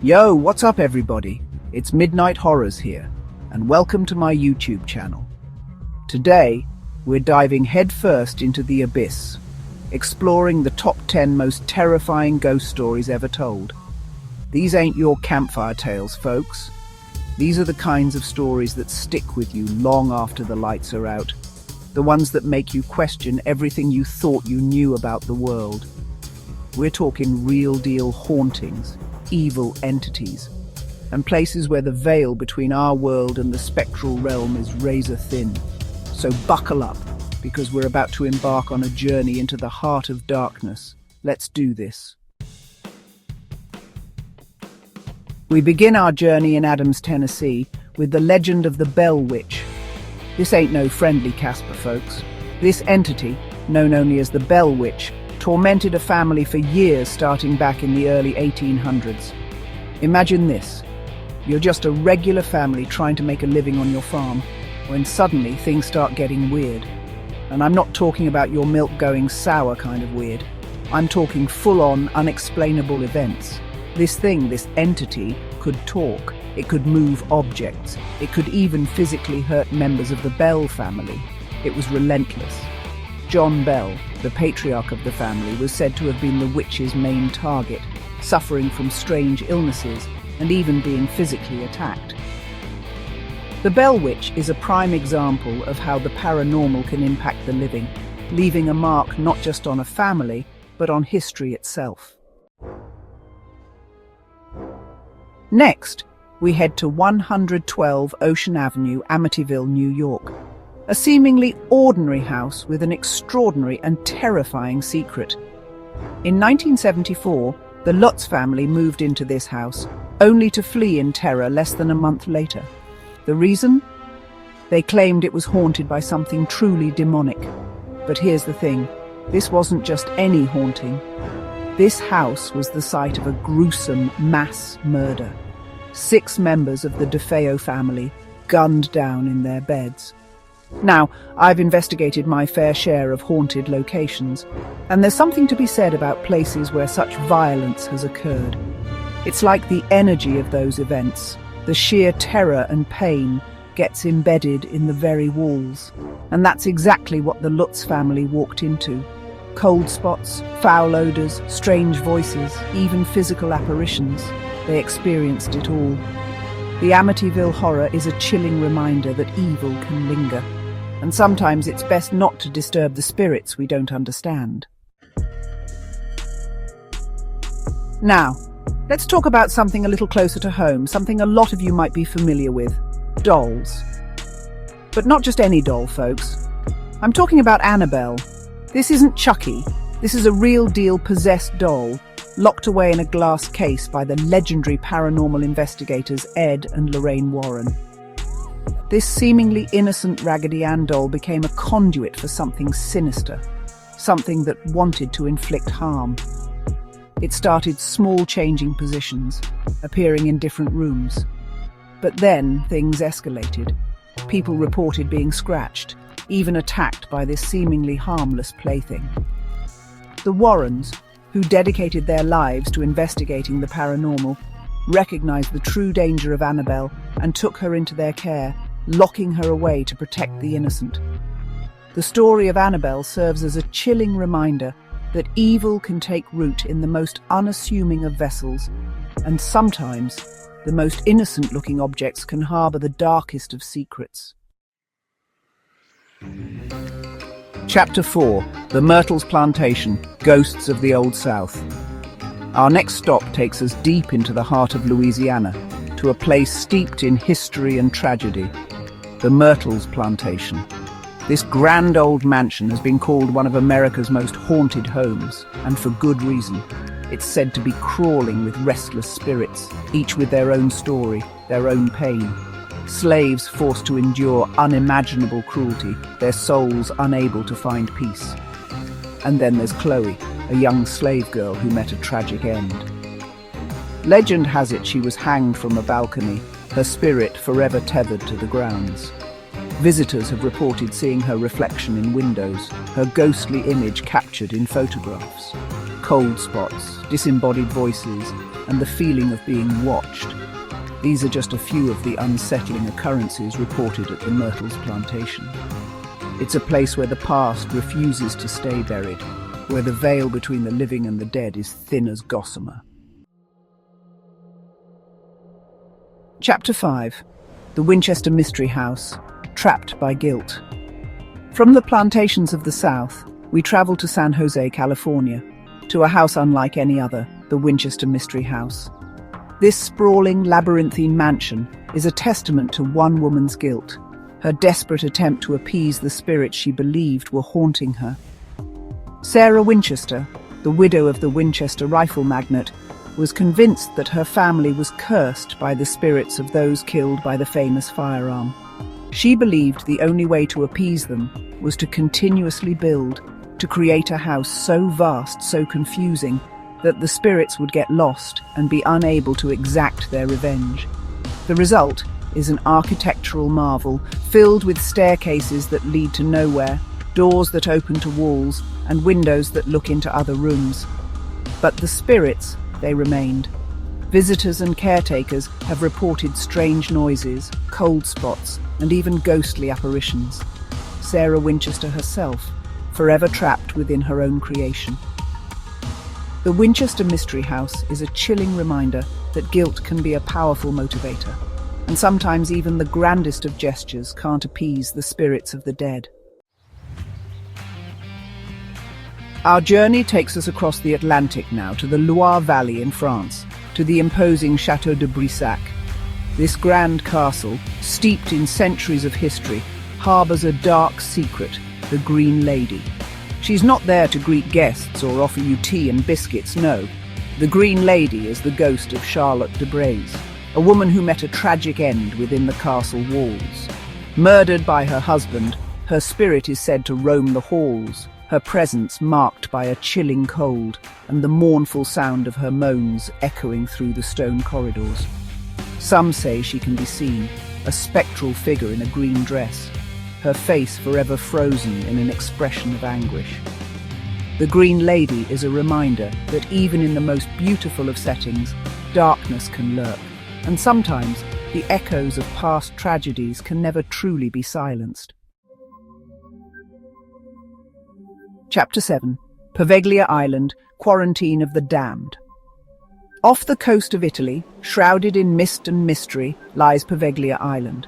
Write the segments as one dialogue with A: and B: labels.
A: Yo, what's up everybody? It's Midnight Horrors here, and welcome to my YouTube channel. Today, we're diving headfirst into the abyss, exploring the top 10 most terrifying ghost stories ever told. These ain't your campfire tales, folks. These are the kinds of stories that stick with you long after the lights are out. The ones that make you question everything you thought you knew about the world. We're talking real-deal hauntings, evil entities, and places where the veil between our world and the spectral realm is razor thin. So buckle up, because we're about to embark on a journey into the heart of darkness. Let's do this. We begin our journey in Adams, Tennessee, with the legend of the Bell Witch. This ain't no friendly Casper, folks. This entity, known only as the Bell Witch, tormented a family for years starting back in the early 1800s. Imagine this. You're just a regular family trying to make a living on your farm, when suddenly things start getting weird. And I'm not talking about your milk going sour kind of weird. I'm talking full-on, unexplainable events. This entity, could talk. It could move objects. It could even physically hurt members of the Bell family. It was relentless. John Bell, the patriarch of the family, was said to have been the witch's main target, suffering from strange illnesses and even being physically attacked. The Bell Witch is a prime example of how the paranormal can impact the living, leaving a mark not just on a family, but on history itself. Next, we head to 112 Ocean Avenue, Amityville, New York. A seemingly ordinary house with an extraordinary and terrifying secret. In 1974, the Lutz family moved into this house, only to flee in terror less than a month later. The reason? They claimed it was haunted by something truly demonic. But here's the thing, this wasn't just any haunting. This house was the site of a gruesome mass murder. 6 members of the DeFeo family gunned down in their beds. Now, I've investigated my fair share of haunted locations, and there's something to be said about places where such violence has occurred. It's like the energy of those events, the sheer terror and pain, gets embedded in the very walls. And that's exactly what the Lutz family walked into. Cold spots, foul odors, strange voices, even physical apparitions. They experienced it all. The Amityville horror is a chilling reminder that evil can linger. And sometimes it's best not to disturb the spirits we don't understand. Now, let's talk about something a little closer to home, something a lot of you might be familiar with. Dolls. But not just any doll, folks. I'm talking about Annabelle. This isn't Chucky. This is a real-deal possessed doll, locked away in a glass case by the legendary paranormal investigators Ed and Lorraine Warren. This seemingly innocent Raggedy Ann doll became a conduit for something sinister, something that wanted to inflict harm. It started small, changing positions, appearing in different rooms. But then things escalated. People reported being scratched, even attacked by this seemingly harmless plaything. The Warrens, who dedicated their lives to investigating the paranormal, recognized the true danger of Annabelle and took her into their care, locking her away to protect the innocent. The story of Annabelle serves as a chilling reminder that evil can take root in the most unassuming of vessels, and sometimes the most innocent-looking objects can harbor the darkest of secrets. Chapter 4. The Myrtles Plantation, Ghosts of the Old South. Our next stop takes us deep into the heart of Louisiana, to a place steeped in history and tragedy, the Myrtles Plantation. This grand old mansion has been called one of America's most haunted homes, and for good reason. It's said to be crawling with restless spirits, each with their own story, their own pain. Slaves forced to endure unimaginable cruelty, their souls unable to find peace. And then there's Chloe, a young slave girl who met a tragic end. Legend has it she was hanged from a balcony, her spirit forever tethered to the grounds. Visitors have reported seeing her reflection in windows, her ghostly image captured in photographs. cold spots, disembodied voices, and the feeling of being watched. These are just a few of the unsettling occurrences reported at the Myrtles plantation. It's a place where the past refuses to stay buried, where the veil between the living and the dead is thin as gossamer. Chapter 5. The Winchester Mystery House, Trapped by Guilt. From the plantations of the South, we travel to San Jose, California, to a house unlike any other, the Winchester Mystery House. This sprawling, labyrinthine mansion is a testament to one woman's guilt, her desperate attempt to appease the spirits she believed were haunting her. Sarah Winchester, the widow of the Winchester rifle magnate, was convinced that her family was cursed by the spirits of those killed by the famous firearm. She believed the only way to appease them was to continuously build, to create a house so vast, so confusing, that the spirits would get lost and be unable to exact their revenge. The result is an architectural marvel, filled with staircases that lead to nowhere, doors that open to walls, and windows that look into other rooms. But the spirits, they remained. Visitors and caretakers have reported strange noises, cold spots, and even ghostly apparitions. Sarah Winchester herself, forever trapped within her own creation. The Winchester Mystery House is a chilling reminder that guilt can be a powerful motivator, and sometimes even the grandest of gestures can't appease the spirits of the dead. Our journey takes us across the Atlantic now to the Loire Valley in France, to the imposing Chateau de Brissac. This grand castle, steeped in centuries of history, harbours a dark secret, the Green Lady. She's not there to greet guests or offer you tea and biscuits, no. The Green Lady is the ghost of Charlotte de Braise, a woman who met a tragic end within the castle walls. Murdered by her husband, her spirit is said to roam the halls, her presence marked by a chilling cold and the mournful sound of her moans echoing through the stone corridors. Some say she can be seen, a spectral figure in a green dress, her face forever frozen in an expression of anguish. The Green Lady is a reminder that even in the most beautiful of settings, darkness can lurk, and sometimes the echoes of past tragedies can never truly be silenced. Chapter 7. Poveglia Island, Quarantine of the Damned. Off the coast of Italy, shrouded in mist and mystery, lies Poveglia Island.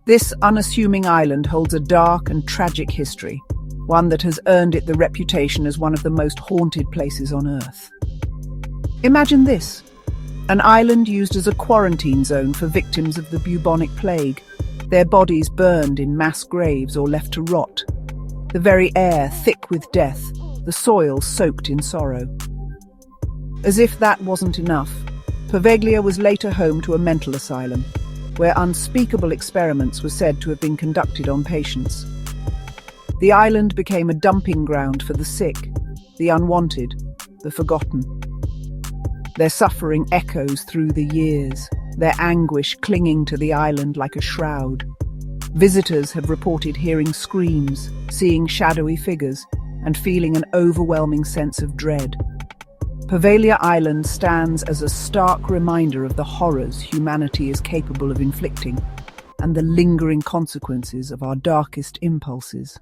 A: This unassuming island holds a dark and tragic history, one that has earned it the reputation as one of the most haunted places on Earth. Imagine this, an island used as a quarantine zone for victims of the bubonic plague, their bodies burned in mass graves or left to rot, the very air thick with death, the soil soaked in sorrow. As if that wasn't enough, Poveglia was later home to a mental asylum, where unspeakable experiments were said to have been conducted on patients. The island became a dumping ground for the sick, the unwanted, the forgotten. Their suffering echoes through the years, their anguish clinging to the island like a shroud. Visitors have reported hearing screams, seeing shadowy figures, and feeling an overwhelming sense of dread. Poveglia Island stands as a stark reminder of the horrors humanity is capable of inflicting and the lingering consequences of our darkest impulses.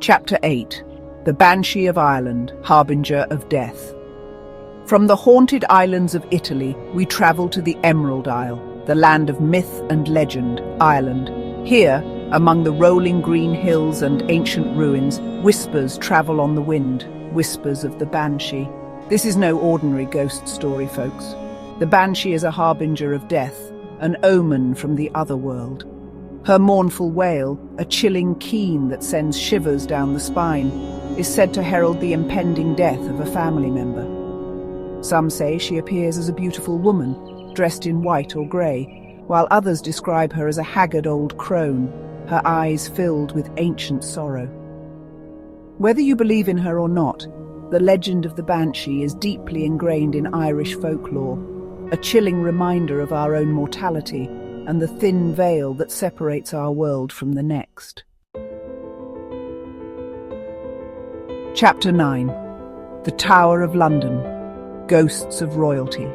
A: Chapter 8. The Banshee of Ireland, Harbinger of Death. From the haunted islands of Italy, we travel to the Emerald Isle, the land of myth and legend, Ireland. Here, among the rolling green hills and ancient ruins, whispers travel on the wind, whispers of the Banshee. This is no ordinary ghost story, folks. The Banshee is a harbinger of death, an omen from the other world. Her mournful wail, a chilling keen that sends shivers down the spine, is said to herald the impending death of a family member. Some say she appears as a beautiful woman, dressed in white or grey, while others describe her as a haggard old crone, her eyes filled with ancient sorrow. Whether you believe in her or not, the legend of the Banshee is deeply ingrained in Irish folklore, a chilling reminder of our own mortality and the thin veil that separates our world from the next. Chapter 9. The Tower of London. Ghosts of Royalty.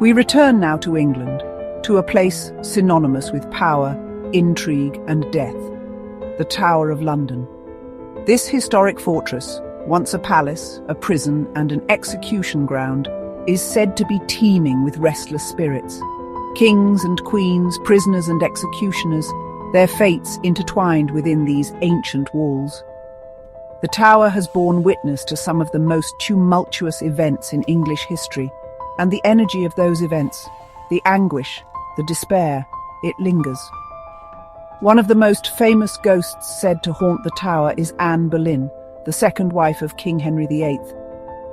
A: We return now to England, to a place synonymous with power, intrigue and death. The Tower of London. This historic fortress, once a palace, a prison and an execution ground, is said to be teeming with restless spirits. Kings and queens, prisoners and executioners, their fates intertwined within these ancient walls. The tower has borne witness to some of the most tumultuous events in English history, and the energy of those events, the anguish, the despair, it lingers. One of the most famous ghosts said to haunt the tower is Anne Boleyn, the second wife of King Henry VIII.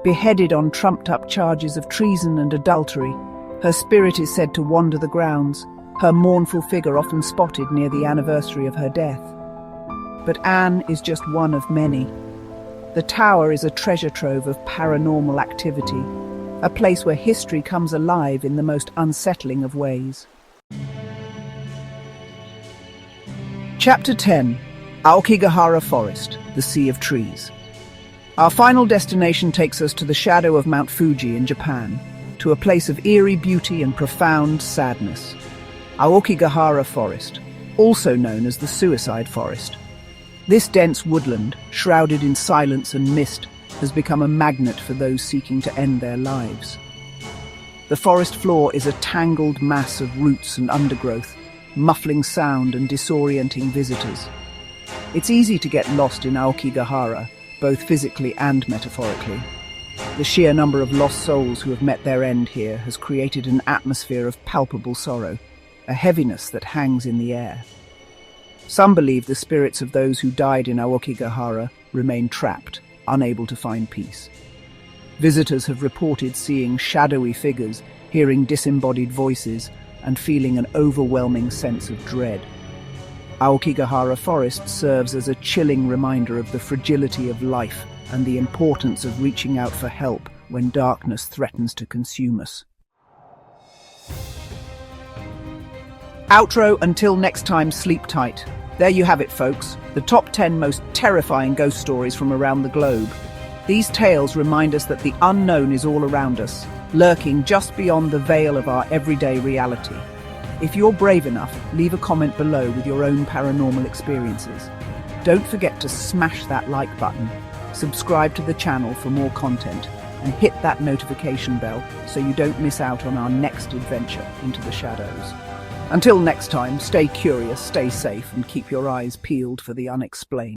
A: Beheaded on trumped-up charges of treason and adultery, her spirit is said to wander the grounds, her mournful figure often spotted near the anniversary of her death. But Anne is just one of many. The tower is a treasure trove of paranormal activity, a place where history comes alive in the most unsettling of ways. Chapter 10. Aokigahara Forest, the Sea of Trees. Our final destination takes us to the shadow of Mount Fuji in Japan, to a place of eerie beauty and profound sadness. Aokigahara Forest, also known as the Suicide Forest. This dense woodland, shrouded in silence and mist, has become a magnet for those seeking to end their lives. The forest floor is a tangled mass of roots and undergrowth, muffling sound and disorienting visitors. It's easy to get lost in Aokigahara, both physically and metaphorically. The sheer number of lost souls who have met their end here has created an atmosphere of palpable sorrow, a heaviness that hangs in the air. Some believe the spirits of those who died in Aokigahara remain trapped, unable to find peace. Visitors have reported seeing shadowy figures, hearing disembodied voices, and feeling an overwhelming sense of dread. Aokigahara Forest serves as a chilling reminder of the fragility of life and the importance of reaching out for help when darkness threatens to consume us. Outro. Until next time, sleep tight. There you have it, folks, the top 10 most terrifying ghost stories from around the globe. These tales remind us that the unknown is all around us, lurking just beyond the veil of our everyday reality. If you're brave enough, leave a comment below with your own paranormal experiences. Don't forget to smash that like button, subscribe to the channel for more content, and hit that notification bell so you don't miss out on our next adventure into the shadows. Until next time, stay curious, stay safe, and keep your eyes peeled for the unexplained.